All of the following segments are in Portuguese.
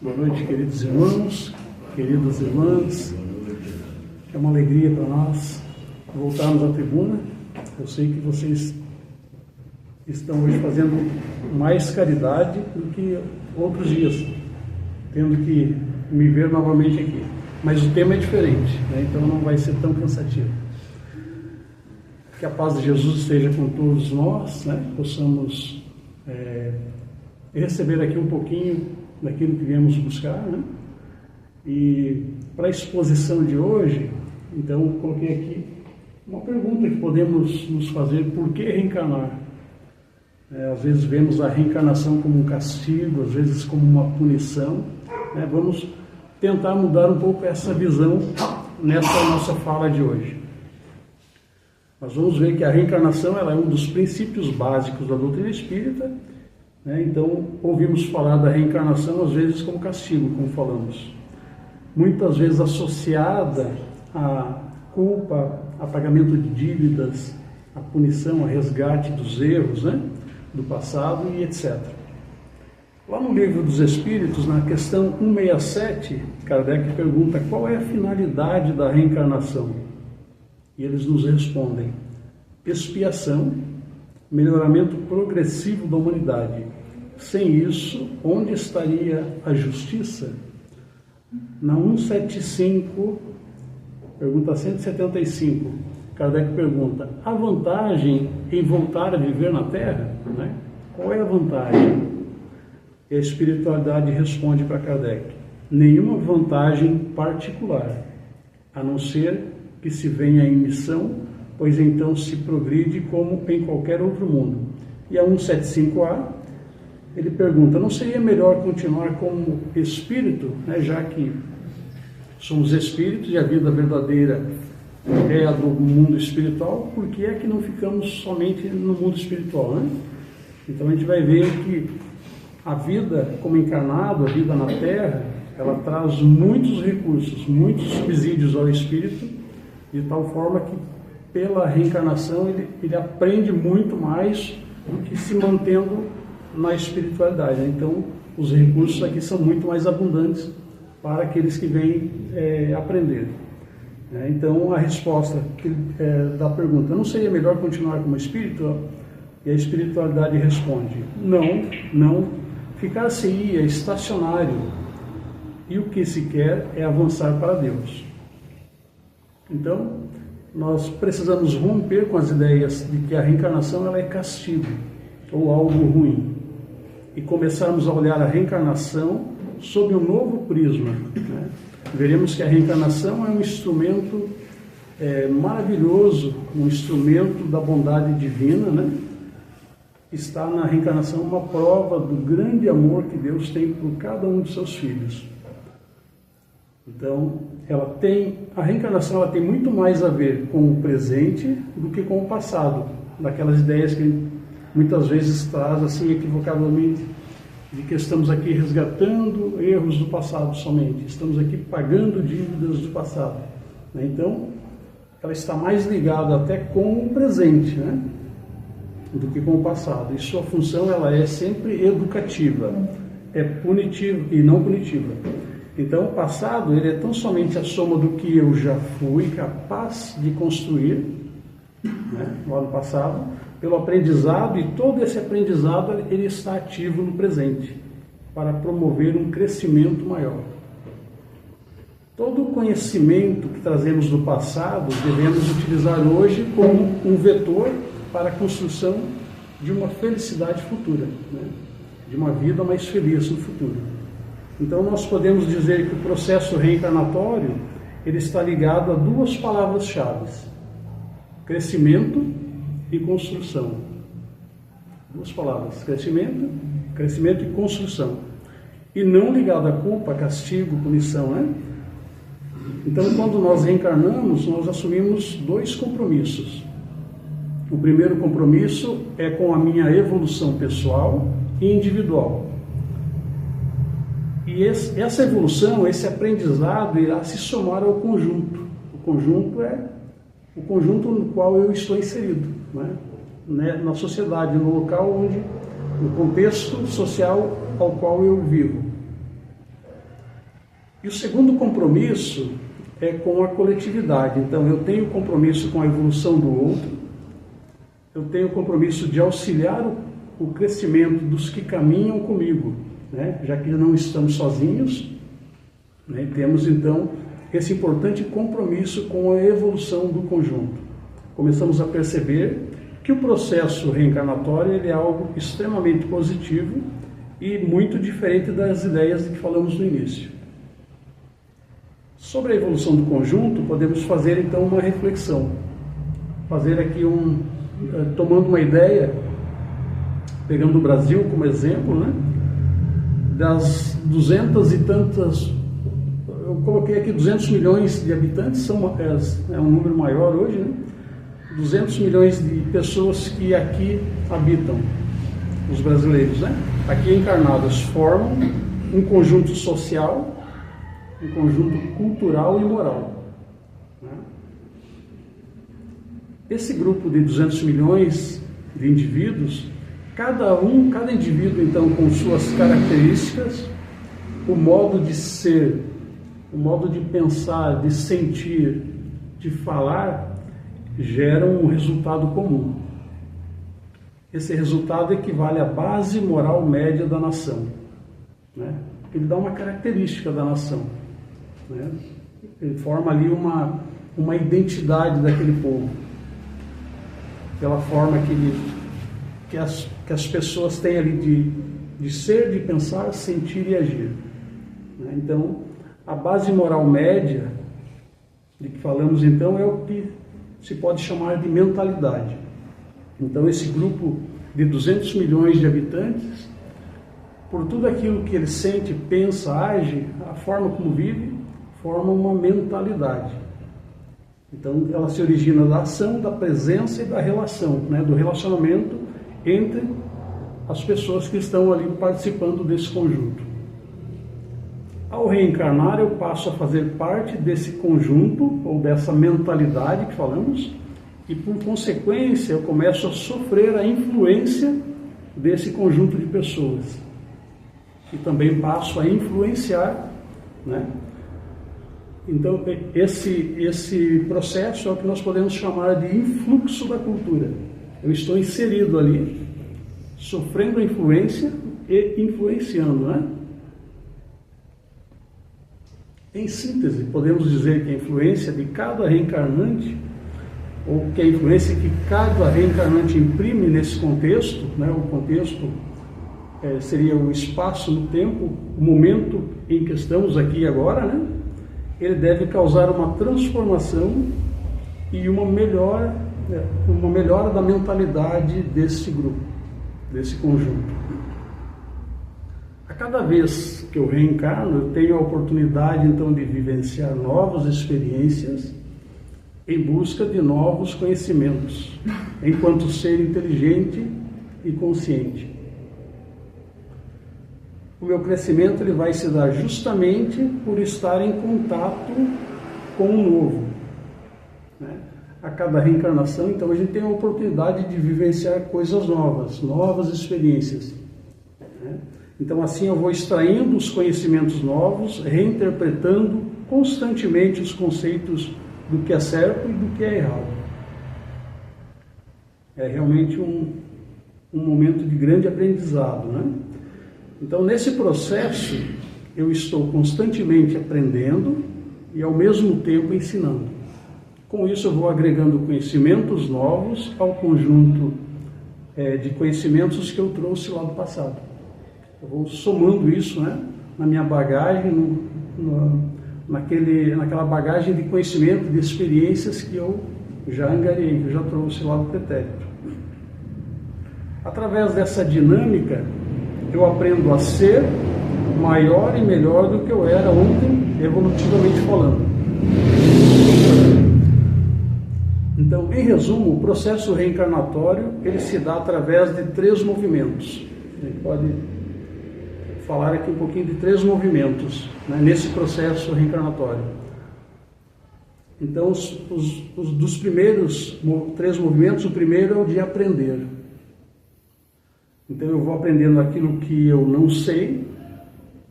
Boa noite, queridos irmãos, queridas irmãs. É uma alegria para nós voltarmos à tribuna. Eu sei que vocês estão hoje fazendo mais caridade do que outros dias, tendo que me ver novamente aqui. Mas o tema é diferente, né? Então não vai ser tão cansativo. Que a paz de Jesus esteja com todos nós, né? Possamos receber aqui um pouquinho daquilo que viemos buscar, né? E para a exposição de hoje, então eu coloquei aqui uma pergunta que podemos nos fazer: por que reencarnar? Às vezes vemos a reencarnação como um castigo, às vezes como uma punição, né? Vamos tentar mudar um pouco essa visão nessa nossa fala de hoje. Nós vamos ver que a reencarnação ela é um dos princípios básicos da doutrina espírita, né? Então, ouvimos falar da reencarnação às vezes como castigo, como falamos. Muitas vezes associada à culpa, a pagamento de dívidas, a punição, a resgate dos erros, né? Do passado e etc. Lá no Livro dos Espíritos, na questão 167, Kardec pergunta qual é a finalidade da reencarnação. E eles nos respondem: expiação, melhoramento progressivo da humanidade. Sem isso, onde estaria a justiça? Na 175, pergunta 175, Kardec pergunta: há vantagem em voltar a viver na Terra? Né? Qual é a vantagem? E a espiritualidade responde para Kardec: nenhuma vantagem particular, a não ser que se venha em missão, pois então se progride como em qualquer outro mundo. E a 175A, ele pergunta: não seria melhor continuar como espírito, né, já que somos espíritos e a vida verdadeira é a do mundo espiritual, por que é que não ficamos somente no mundo espiritual, né? Então a gente vai ver que a vida como encarnado, a vida na Terra, ela traz muitos recursos, muitos subsídios ao espírito, de tal forma que pela reencarnação ele aprende muito mais do que se mantendo na espiritualidade. Então os recursos aqui são muito mais abundantes para aqueles que vêm aprender. Então a resposta da pergunta: não seria melhor continuar como espírito? E a espiritualidade responde: não, ficar-se-ia estacionário, e o que se quer é avançar para Deus. Então, nós precisamos romper com as ideias de que a reencarnação ela é castigo ou algo ruim e começarmos a olhar a reencarnação sob um novo prisma, né? Veremos que a reencarnação é um instrumento maravilhoso, um instrumento da bondade divina, né? Está na reencarnação uma prova do grande amor que Deus tem por cada um de seus filhos. Então, a reencarnação ela tem muito mais a ver com o presente do que com o passado, daquelas ideias que muitas vezes traz assim equivocadamente, de que estamos aqui resgatando erros do passado somente, estamos aqui pagando dívidas do passado, né? Então, ela está mais ligada até com o presente, né? Do que com o passado, e sua função ela é sempre educativa, é punitiva e não punitiva. Então, o passado ele é tão somente a soma do que eu já fui capaz de construir, né, lá no passado, pelo aprendizado, e todo esse aprendizado ele está ativo no presente, para promover um crescimento maior. Todo o conhecimento que trazemos do passado devemos utilizar hoje como um vetor para a construção de uma felicidade futura, né, de uma vida mais feliz no futuro. Então nós podemos dizer que o processo reencarnatório ele está ligado a duas palavras-chave: crescimento e construção. Duas palavras: crescimento e construção. E não ligado à culpa, castigo, punição, né? Então quando nós reencarnamos, nós assumimos dois compromissos. O primeiro compromisso é com a minha evolução pessoal e individual. E essa evolução, esse aprendizado irá se somar ao conjunto. O conjunto é o conjunto no qual eu estou inserido, né? Na sociedade, no local onde, no contexto social ao qual eu vivo. E o segundo compromisso é com a coletividade. Então, eu tenho compromisso com a evolução do outro, eu tenho compromisso de auxiliar o crescimento dos que caminham comigo, né? Já que não estamos sozinhos, né? Temos, então, esse importante compromisso com a evolução do conjunto. Começamos a perceber que o processo reencarnatório ele é algo extremamente positivo e muito diferente das ideias de que falamos no início. Sobre a evolução do conjunto, podemos fazer então uma reflexão. Fazer aqui tomando uma ideia, pegando o Brasil como exemplo, né? Das 200 e tantas, eu coloquei aqui 200 milhões de habitantes, é um número maior hoje, né? 200 milhões de pessoas que aqui habitam, os brasileiros, né? Aqui encarnadas, formam um conjunto social, um conjunto cultural e moral, né? Esse grupo de 200 milhões de indivíduos, cada indivíduo então com suas características, o modo de ser, o modo de pensar, de sentir, de falar, geram um resultado comum. Esse resultado equivale à base moral média da nação, né? Ele dá uma característica da nação, né? Ele forma ali uma identidade daquele povo, pela forma que as pessoas têm ali de ser, de pensar, sentir e agir, né? Então, a base moral média de que falamos então é o que se pode chamar de mentalidade. Então, esse grupo de 200 milhões de habitantes, por tudo aquilo que ele sente, pensa, age, a forma como vive, forma uma mentalidade. Então, ela se origina da ação, da presença e da relação, né? Do relacionamento entre as pessoas que estão ali participando desse conjunto. Ao reencarnar, eu passo a fazer parte desse conjunto, ou dessa mentalidade que falamos, e por consequência eu começo a sofrer a influência desse conjunto de pessoas. E também passo a influenciar, né? Então, esse processo é o que nós podemos chamar de influxo da cultura. Eu estou inserido ali, sofrendo a influência e influenciando, né? Em síntese, podemos dizer que a influência de cada reencarnante, ou que a influência que cada reencarnante imprime nesse contexto, né? O contexto seria o espaço no tempo, o momento em que estamos aqui agora, né? Ele deve causar uma transformação e uma melhora da mentalidade desse grupo, desse conjunto. A cada vez que eu reencarno, eu tenho a oportunidade então de vivenciar novas experiências em busca de novos conhecimentos, enquanto ser inteligente e consciente. O meu crescimento ele vai se dar justamente por estar em contato com o novo, né? A cada reencarnação, então, a gente tem a oportunidade de vivenciar coisas novas experiências, né? Então, assim, eu vou extraindo os conhecimentos novos, reinterpretando constantemente os conceitos do que é certo e do que é errado. É realmente um momento de grande aprendizado, né? Então, nesse processo, eu estou constantemente aprendendo e, ao mesmo tempo, ensinando. Com isso, eu vou agregando conhecimentos novos ao conjunto de conhecimentos que eu trouxe lá do passado. Eu vou somando isso, né, na minha bagagem, naquela bagagem de conhecimento, de experiências que eu já angariei, que eu já trouxe lá do pretérito. Através dessa dinâmica, eu aprendo a ser maior e melhor do que eu era ontem, evolutivamente falando. Então, em resumo, o processo reencarnatório, ele se dá através de 3 movimentos. A gente pode falar aqui um pouquinho de 3 movimentos, né, nesse processo reencarnatório. Então, dos primeiros 3 movimentos, o primeiro é o de aprender. Então, eu vou aprendendo aquilo que eu não sei,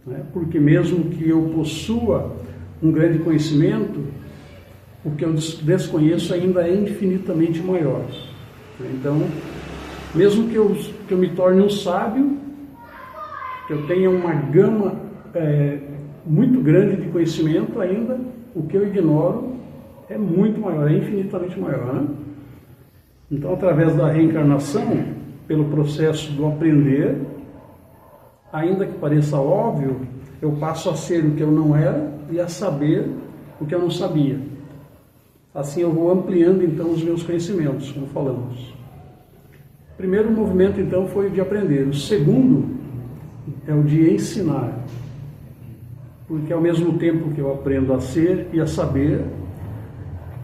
né? Porque mesmo que eu possua um grande conhecimento, o que eu desconheço ainda é infinitamente maior. Então, mesmo que eu me torne um sábio, que eu tenha uma gama muito grande de conhecimento, ainda o que eu ignoro é muito maior, é infinitamente maior, né? Então, através da reencarnação, pelo processo do aprender, ainda que pareça óbvio, eu passo a ser o que eu não era e a saber o que eu não sabia. Assim eu vou ampliando então os meus conhecimentos, como falamos. O primeiro movimento então foi o de aprender. O segundo é o de ensinar. Porque ao mesmo tempo que eu aprendo a ser e a saber,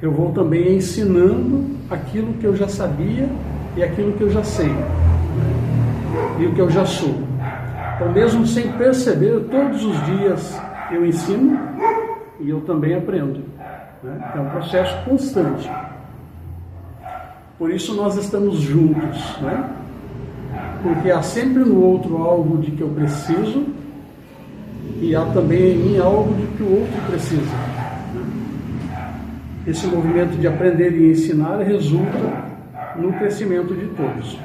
eu vou também ensinando aquilo que eu já sabia e aquilo que eu já sei, e o que eu já sou. Então, mesmo sem perceber, todos os dias eu ensino e eu também aprendo, né? É um processo constante. Por isso nós estamos juntos, né? Porque há sempre no outro algo de que eu preciso e há também em mim algo de que o outro precisa. Esse movimento de aprender e ensinar resulta no crescimento de todos.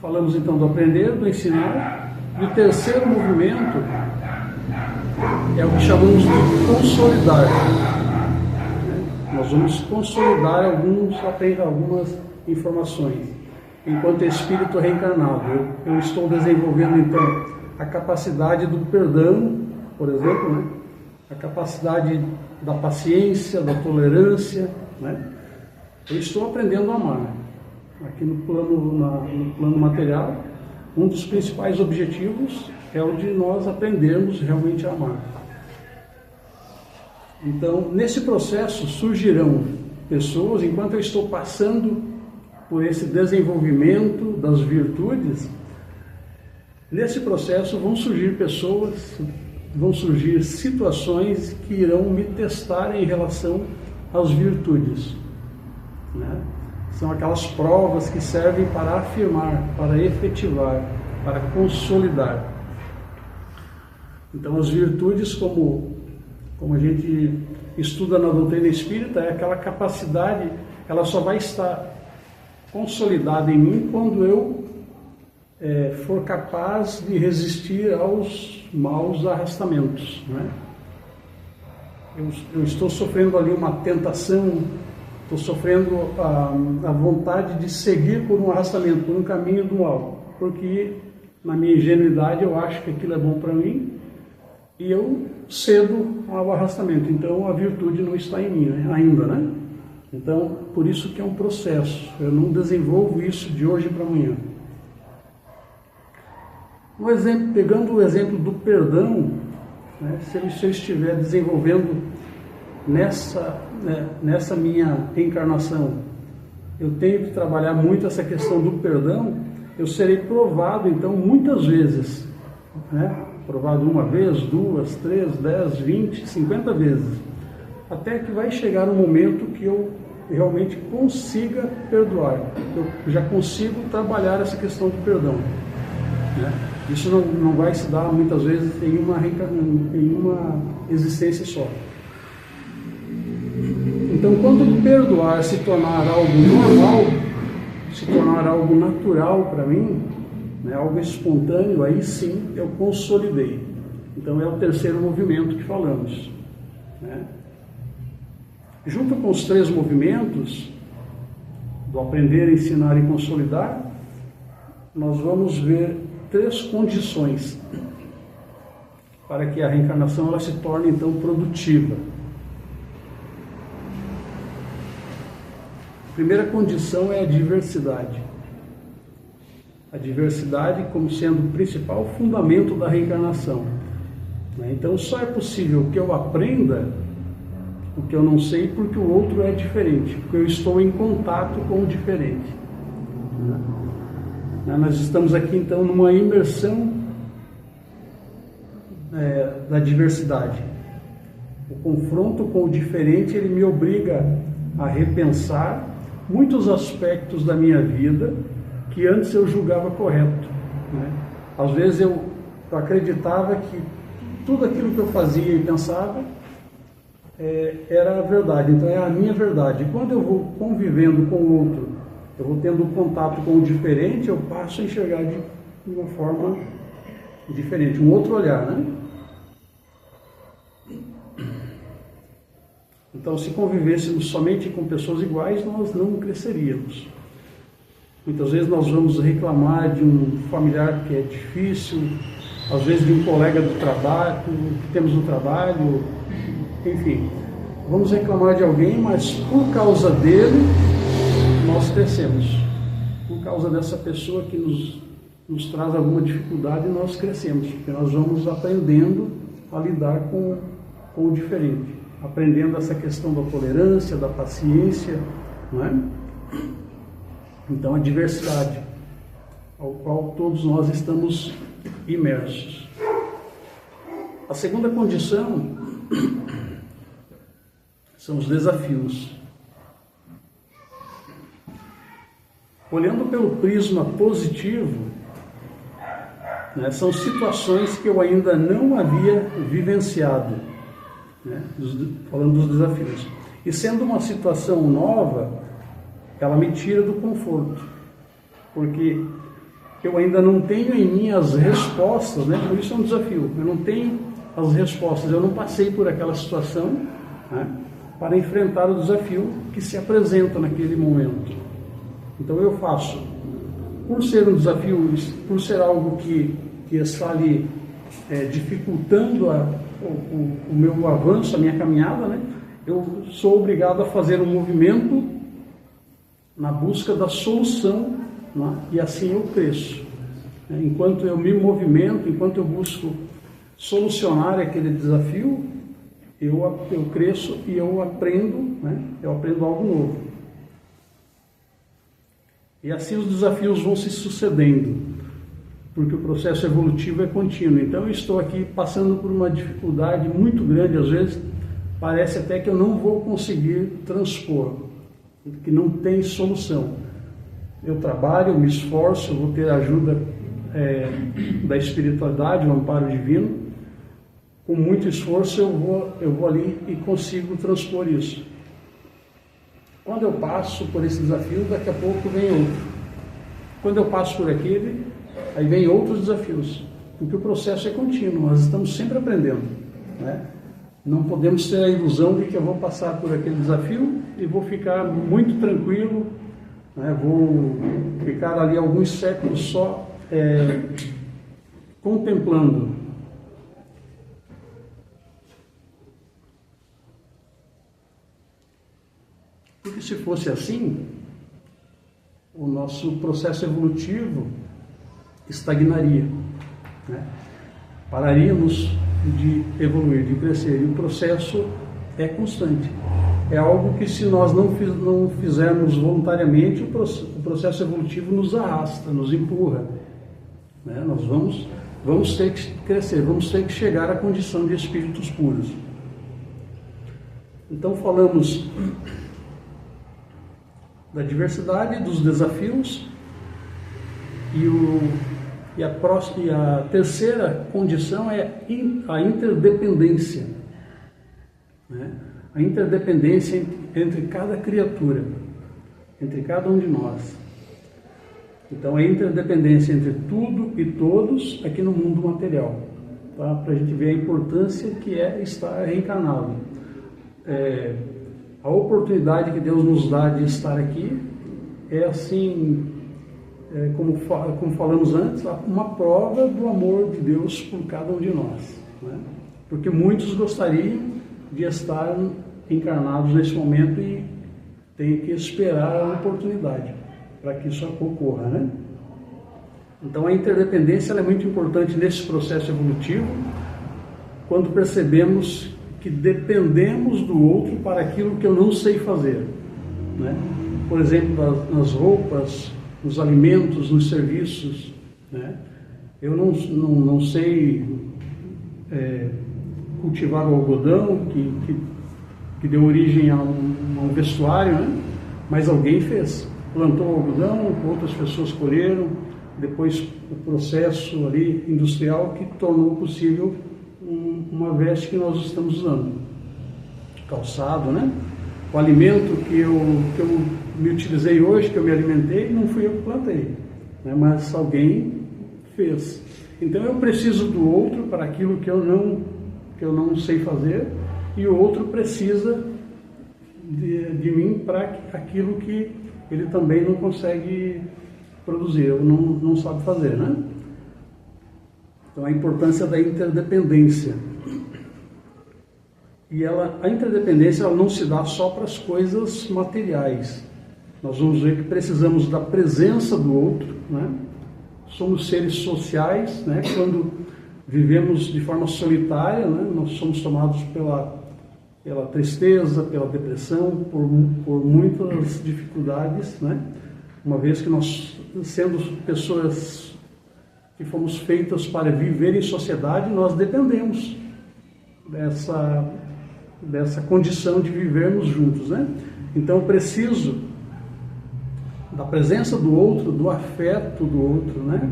Falamos então do aprender, do ensinar, e o terceiro movimento é o que chamamos de consolidar. Nós vamos consolidar algumas informações. Enquanto espírito reencarnado, eu estou desenvolvendo então a capacidade do perdão, por exemplo, né? A capacidade da paciência, da tolerância, né? Eu estou aprendendo a amar. Aqui no plano material, um dos principais objetivos é o de nós aprendermos realmente a amar. Então, nesse processo surgirão pessoas, enquanto eu estou passando por esse desenvolvimento das virtudes, nesse processo vão surgir pessoas, vão surgir situações que irão me testar em relação às virtudes, né? São aquelas provas que servem para afirmar, para efetivar, para consolidar. Então, as virtudes, como a gente estuda na doutrina espírita, é aquela capacidade, ela só vai estar consolidada em mim quando eu for capaz de resistir aos maus arrastamentos, né? Eu estou sofrendo ali uma tentação, estou sofrendo a vontade de seguir por um arrastamento, por um caminho do mal, porque na minha ingenuidade eu acho que aquilo é bom para mim e eu cedo ao arrastamento. Então a virtude não está em mim, né? Ainda, né? Então, por isso que é um processo, eu não desenvolvo isso de hoje para amanhã. Um exemplo, pegando o exemplo do perdão, né? Se eu estiver desenvolvendo nessa minha reencarnação, eu tenho que trabalhar muito essa questão do perdão, eu serei provado então muitas vezes, né? Provado uma vez, 2, 3, 10, 20, 50 vezes, até que vai chegar um momento que eu realmente consiga perdoar, eu já consigo trabalhar essa questão do perdão, né? Isso não vai se dar muitas vezes em uma existência só. Então, quando perdoar se tornar algo normal, se tornar algo natural para mim, né, algo espontâneo, aí sim eu consolidei. Então é o terceiro movimento que falamos, né? Junto com os três movimentos, do aprender, ensinar e consolidar, nós vamos ver três condições para que a reencarnação ela se torne então produtiva. A primeira condição é a diversidade. A diversidade como sendo o principal fundamento da reencarnação. Então só é possível que eu aprenda o que eu não sei porque o outro é diferente, porque eu estou em contato com o diferente. Nós estamos aqui então numa imersão da diversidade. O confronto com o diferente, ele me obriga a repensar muitos aspectos da minha vida que antes eu julgava correto, né? Às vezes eu acreditava que tudo aquilo que eu fazia e pensava era a verdade, então é a minha verdade. E quando eu vou convivendo com o outro, eu vou tendo contato com o diferente, eu passo a enxergar de uma forma diferente, um outro olhar, né? Então, se convivêssemos somente com pessoas iguais, nós não cresceríamos. Muitas vezes nós vamos reclamar de um familiar que é difícil, às vezes de um colega do trabalho, que temos no trabalho, enfim. Vamos reclamar de alguém, mas por causa dele, nós crescemos. Por causa dessa pessoa que nos traz alguma dificuldade, nós crescemos, porque nós vamos aprendendo a lidar com o diferente, aprendendo essa questão da tolerância, da paciência, não é? Então, a diversidade, ao qual todos nós estamos imersos. A segunda condição são os desafios. Olhando pelo prisma positivo, né, são situações que eu ainda não havia vivenciado, né, falando dos desafios. E sendo uma situação nova, ela me tira do conforto, porque eu ainda não tenho em mim as respostas, né? Por isso é um desafio. Eu não tenho as respostas, eu não passei por aquela situação, né, para enfrentar o desafio que se apresenta naquele momento. Então eu faço, por ser um desafio, por ser algo que está ali dificultando o meu avanço, a minha caminhada, né? Eu sou obrigado a fazer um movimento na busca da solução, né? E assim eu cresço. Enquanto eu me movimento, enquanto eu busco solucionar aquele desafio, eu cresço e eu aprendo, né? Eu aprendo algo novo. E assim os desafios vão se sucedendo, porque o processo evolutivo é contínuo. Então eu estou aqui passando por uma dificuldade muito grande, às vezes parece até que eu não vou conseguir transpor, que não tem solução. Eu trabalho, eu me esforço, eu vou ter a ajuda da espiritualidade, o amparo divino. Com muito esforço eu vou ali e consigo transpor isso. Quando eu passo por esse desafio, daqui a pouco vem outro. Quando eu passo por aquele, aí vem outros desafios, porque o processo é contínuo, nós estamos sempre aprendendo, né? Não podemos ter a ilusão de que eu vou passar por aquele desafio e vou ficar muito tranquilo, né? Vou ficar ali alguns séculos só contemplando. Porque se fosse assim, o nosso processo evolutivo estagnaria, né? Pararíamos de evoluir, de crescer, e o processo é constante. É algo que, se nós não fizermos voluntariamente, o processo evolutivo nos arrasta, nos empurra, né? Nós vamos ter que crescer, vamos ter que chegar à condição de espíritos puros. Então falamos da diversidade, dos desafios, e a terceira condição é a interdependência, né? A interdependência entre cada criatura, entre cada um de nós. Então, a interdependência entre tudo e todos aqui no mundo material, tá? Para a gente ver a importância que é estar reencarnado. A oportunidade que Deus nos dá de estar aqui é assim, como falamos antes, uma prova do amor de Deus por cada um de nós, né? Porque muitos gostariam de estar encarnados nesse momento e tem que esperar a oportunidade para que isso ocorra, né? Então a interdependência ela é muito importante nesse processo evolutivo, quando percebemos que dependemos do outro para aquilo que eu não sei fazer, né? Por exemplo, nas roupas, nos alimentos, nos serviços, né? Eu não sei cultivar o algodão que deu origem a um vestuário, né? Mas alguém fez, plantou o algodão, outras pessoas colheram, depois o processo ali industrial que tornou possível uma veste que nós estamos usando. Calçado, né? O alimento que eu me utilizei hoje, que eu me alimentei, não fui eu que plantei, né? Mas alguém fez. Então eu preciso do outro para aquilo que eu não sei fazer, e o outro precisa de mim para aquilo que ele também não consegue produzir, ou não sabe fazer, né? Então a importância da interdependência. E a interdependência ela não se dá só para as coisas materiais. Nós vamos ver que precisamos da presença do outro, né? Somos seres sociais, né? Quando vivemos de forma solitária, né? Nós somos tomados pela tristeza, pela depressão, por muitas dificuldades, né? Uma vez que nós, sendo pessoas que fomos feitas para viver em sociedade, nós dependemos dessa condição de vivermos juntos, né? Então eu preciso da presença do outro, do afeto do outro, né?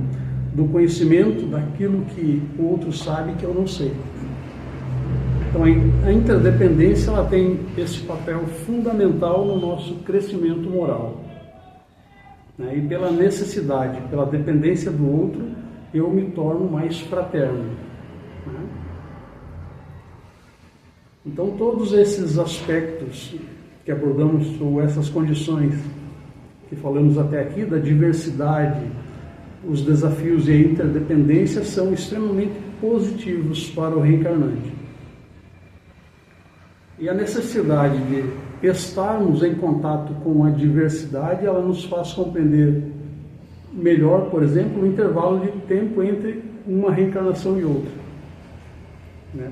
Do conhecimento daquilo que o outro sabe que eu não sei. Então a interdependência ela tem esse papel fundamental no nosso crescimento moral, né? E pela necessidade, pela dependência do outro, eu me torno mais fraterno, né? Então todos esses aspectos que abordamos, ou essas condições que falamos até aqui, da diversidade, os desafios e a interdependência são extremamente positivos para o reencarnante. E a necessidade de estarmos em contato com a diversidade, ela nos faz compreender melhor, por exemplo, o intervalo de tempo entre uma reencarnação e outra, né?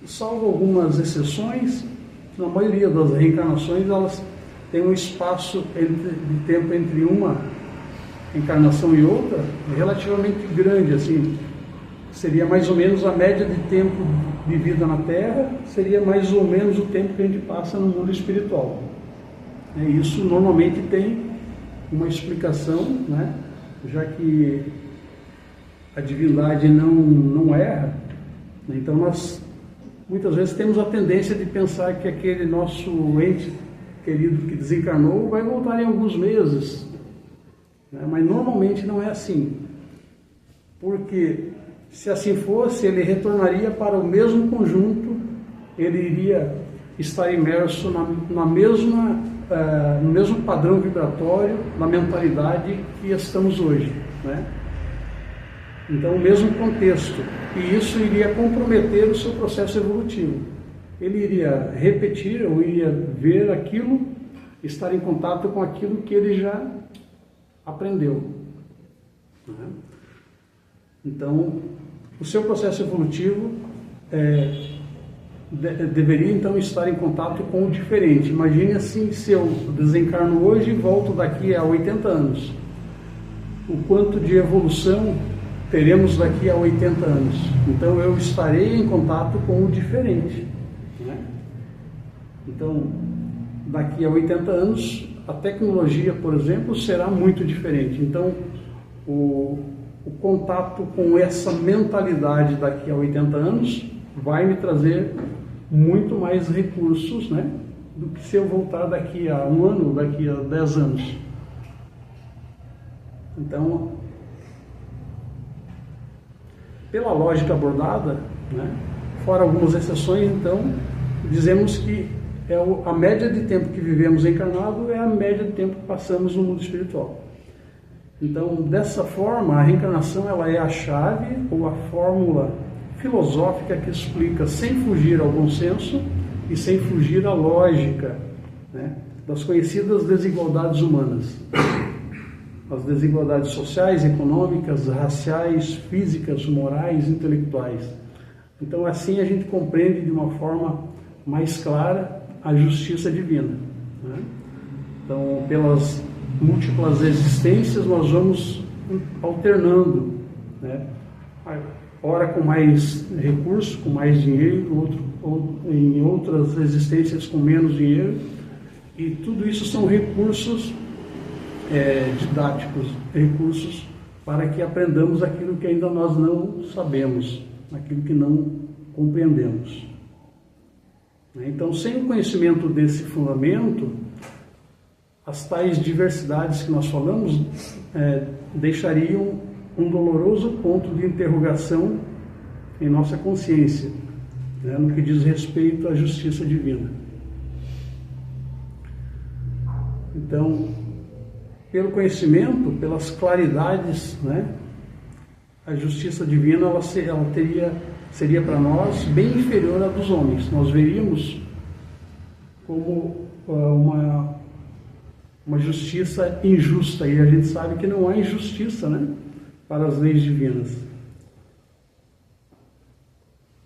Salvo algumas exceções, na maioria das reencarnações elas têm um espaço de tempo entre uma encarnação e outra relativamente grande, assim, seria mais ou menos a média de tempo de vida na Terra, seria mais ou menos o tempo que a gente passa no mundo espiritual. Isso normalmente tem uma explicação, né? Já que a divindade não erra, né? Então nós muitas vezes temos a tendência de pensar que aquele nosso ente querido que desencarnou vai voltar em alguns meses, né? Mas normalmente não é assim, porque se assim fosse, ele retornaria para o mesmo conjunto, ele iria estar imerso no mesmo padrão vibratório, na mentalidade que estamos hoje, né? Então, o mesmo contexto, e isso iria comprometer o seu processo evolutivo. Ele iria repetir, ou iria ver aquilo, estar em contato com aquilo que ele já aprendeu, né? Então, o seu processo evolutivo deveria então estar em contato com o diferente. Imagine assim, se eu desencarno hoje e volto daqui a 80 anos. O quanto de evolução teremos daqui a 80 anos. Então eu estarei em contato com o diferente, né? Então, daqui a 80 anos, a tecnologia, por exemplo, será muito diferente. Então, o contato com essa mentalidade daqui a 80 anos vai me trazer muito mais recursos, né, do que se eu voltar daqui a um ano, daqui a 10 anos. Então, pela lógica abordada, né, fora algumas exceções, então, dizemos que a média de tempo que vivemos encarnado é a média de tempo que passamos no mundo espiritual. Então, dessa forma, a reencarnação ela é a chave ou a fórmula filosófica que explica, sem fugir ao bom senso e sem fugir à lógica, né, das conhecidas desigualdades humanas. As desigualdades sociais, econômicas, raciais, físicas, morais, intelectuais. Então, assim a gente compreende de uma forma mais clara a justiça divina, né? Então, pelas múltiplas existências, nós vamos alternando, né? Ora com mais recursos, com mais dinheiro, ou em outras existências com menos dinheiro, e tudo isso são recursos didáticos, recursos para que aprendamos aquilo que ainda nós não sabemos, aquilo que não compreendemos. Então, sem o conhecimento desse fundamento, as tais diversidades que nós falamos deixariam um doloroso ponto de interrogação em nossa consciência, no que diz respeito à justiça divina. Então, pelo conhecimento, pelas claridades, a justiça divina ela seria para nós bem inferior à dos homens. Nós veríamos como uma justiça injusta, e a gente sabe que não há injustiça, para as leis divinas.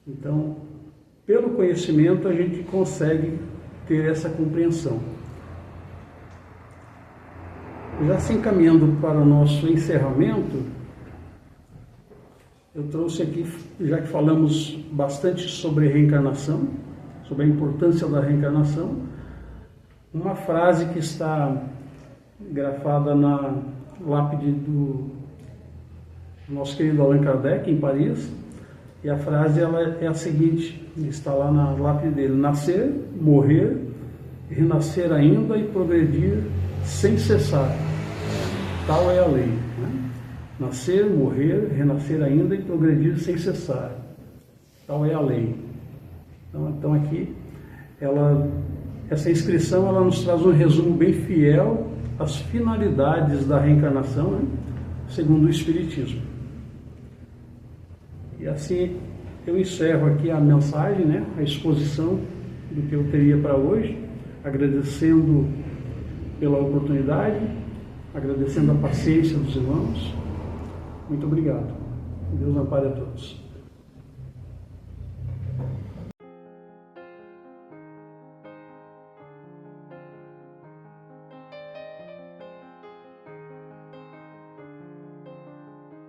Então, pelo conhecimento a gente consegue ter essa compreensão. Já se encaminhando para o nosso encerramento, eu trouxe aqui, já que falamos bastante sobre reencarnação, sobre a importância da reencarnação, uma frase que está grafada na lápide do nosso querido Allan Kardec, em Paris, e a frase ela é a seguinte, está lá na lápide dele: nascer, morrer, renascer ainda e progredir sem cessar. Tal é a lei. Nascer, morrer, renascer ainda e progredir sem cessar. Tal é a lei. Então aqui, essa inscrição ela nos traz um resumo bem fiel às finalidades da reencarnação, segundo o Espiritismo. E assim eu encerro aqui a mensagem, a exposição do que eu teria para hoje, agradecendo pela oportunidade, agradecendo a paciência dos irmãos. Muito obrigado. Deus ampare a todos.